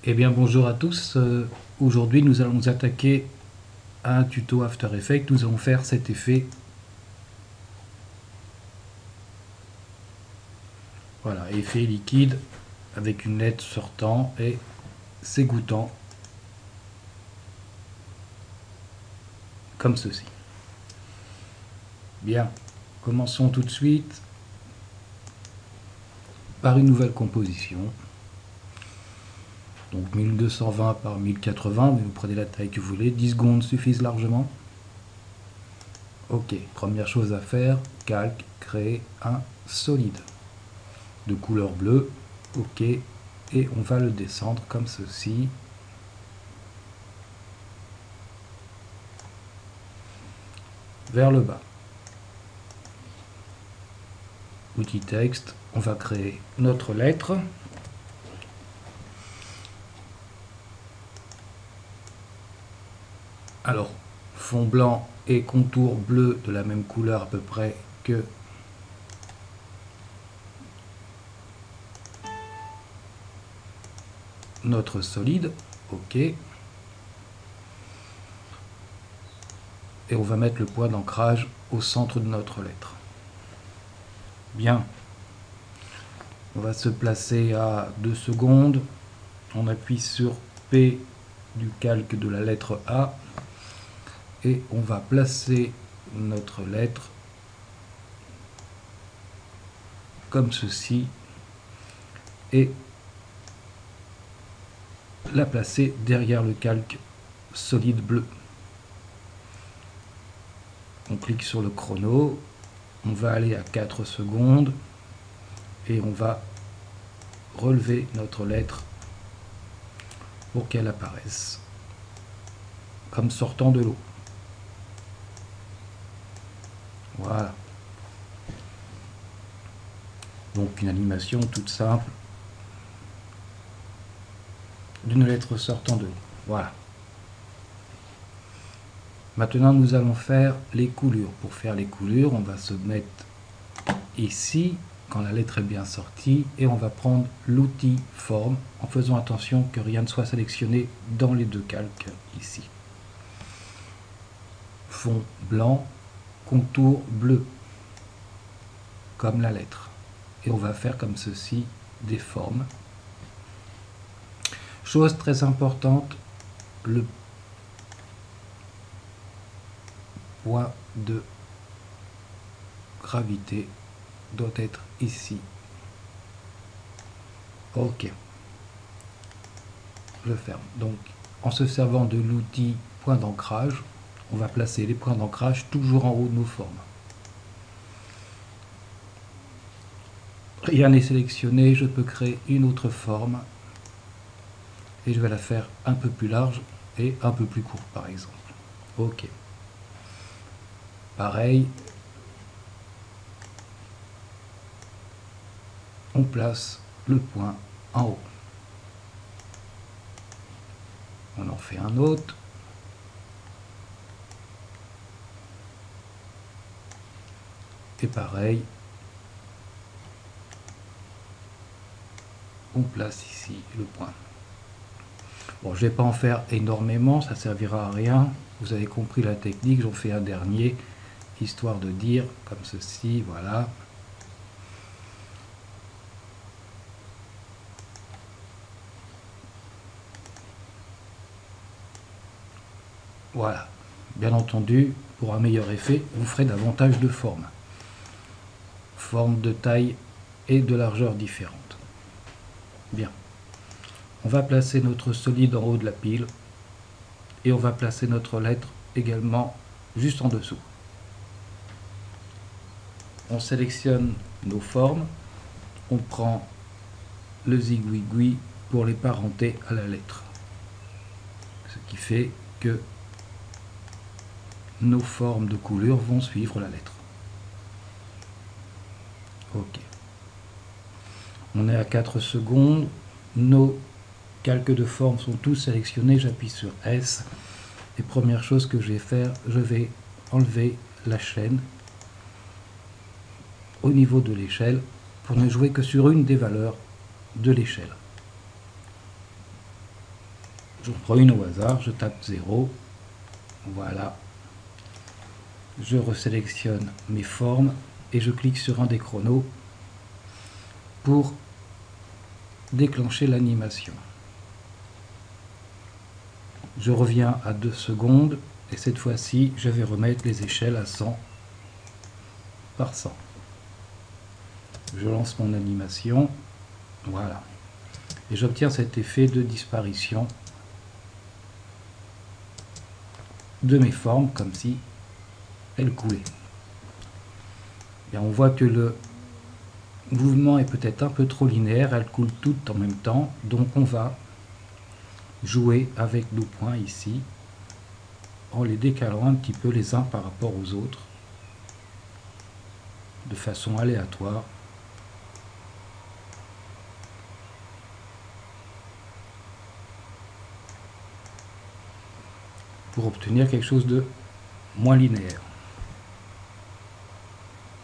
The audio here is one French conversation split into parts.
Eh bien bonjour à tous, aujourd'hui nous allons nous attaquer à un tuto After Effects. Nous allons faire cet effet, voilà, effet liquide avec une LED sortant et s'égouttant comme ceci. Bien, commençons tout de suite par une nouvelle composition. Donc 1220 par 1080, mais vous prenez la taille que vous voulez, 10 secondes suffisent largement. Ok, première chose à faire, calque, créer un solide de couleur bleue. Ok, et on va le descendre comme ceci. Vers le bas. Outil texte, on va créer notre lettre. Alors, fond blanc et contour bleu de la même couleur à peu près que notre solide. Ok. Et on va mettre le point d'ancrage au centre de notre lettre. Bien. On va se placer à 2 secondes. On appuie sur P du calque de la lettre A. Et on va placer notre lettre comme ceci. Et la placer derrière le calque solide bleu. On clique sur le chrono, on va aller à 4 secondes et on va relever notre lettre pour qu'elle apparaisse comme sortant de l'eau. Voilà. Donc une animation toute simple d'une lettre sortant de l'eau. Voilà. Maintenant, nous allons faire les coulures. Pour faire les coulures, on va se mettre ici, quand la lettre est bien sortie, et on va prendre l'outil forme, en faisant attention que rien ne soit sélectionné dans les deux calques ici. Fond blanc, contour bleu, comme la lettre. Et on va faire comme ceci des formes. Chose très importante, le point de gravité doit être ici. Ok. Je ferme. Donc, en se servant de l'outil point d'ancrage, on va placer les points d'ancrage toujours en haut de nos formes. Rien n'est sélectionné, je peux créer une autre forme et je vais la faire un peu plus large et un peu plus courte par exemple. Ok. Pareil, on place le point en haut. On en fait un autre. Et pareil, on place ici le point. Bon, je ne vais pas en faire énormément, ça servira à rien. Vous avez compris la technique, j'en fais un dernier, histoire de dire comme ceci, voilà. Voilà. Bien entendu, pour un meilleur effet, vous ferez davantage de formes. Formes de taille et de largeur différentes. Bien. On va placer notre solide en haut de la pile et on va placer notre lettre également juste en dessous. On sélectionne nos formes, on prend le zigouigui pour les parenter à la lettre. Ce qui fait que nos formes de couleur vont suivre la lettre. Ok. On est à 4 secondes. Nos calques de forme sont tous sélectionnés. J'appuie sur S. Et première chose que je vais faire, je vais enlever la chaîne au niveau de l'échelle pour ne jouer que sur une des valeurs de l'échelle. Je prends une au hasard, je tape 0. Voilà. Je resélectionne mes formes et je clique sur un des chronos pour déclencher l'animation. Je reviens à 2 secondes et cette fois-ci, je vais remettre les échelles à 100 par 100. Je lance mon animation. Voilà. Et j'obtiens cet effet de disparition de mes formes comme si elles coulaient. Et on voit que le mouvement est peut-être un peu trop linéaire, elles coulent toutes en même temps, donc on va jouer avec nos points ici en les décalant un petit peu les uns par rapport aux autres de façon aléatoire. Pour obtenir quelque chose de moins linéaire.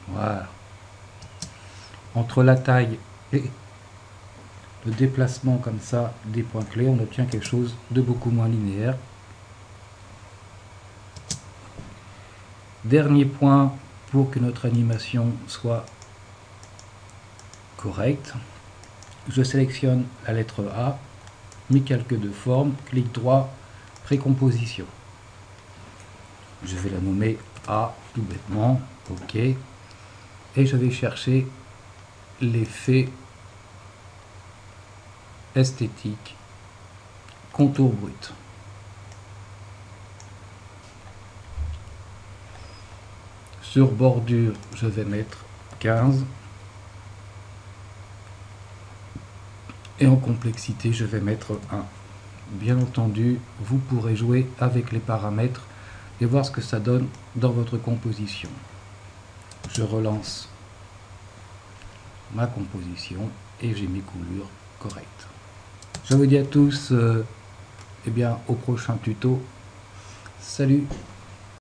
Voilà. Entre la taille et le déplacement comme ça des points clés, on obtient quelque chose de beaucoup moins linéaire. Dernier point pour que notre animation soit correcte. Je sélectionne la lettre A, mes calques de forme, clic droit, précomposition. Je vais la nommer A tout bêtement, OK. Et je vais chercher l'effet esthétique contour brut. Sur bordure, je vais mettre 15. Et en complexité, je vais mettre 1. Bien entendu, vous pourrez jouer avec les paramètres et voir ce que ça donne dans votre composition. Je relance ma composition et j'ai mes coulures correctes. Je vous dis à tous eh bien, au prochain tuto. Salut!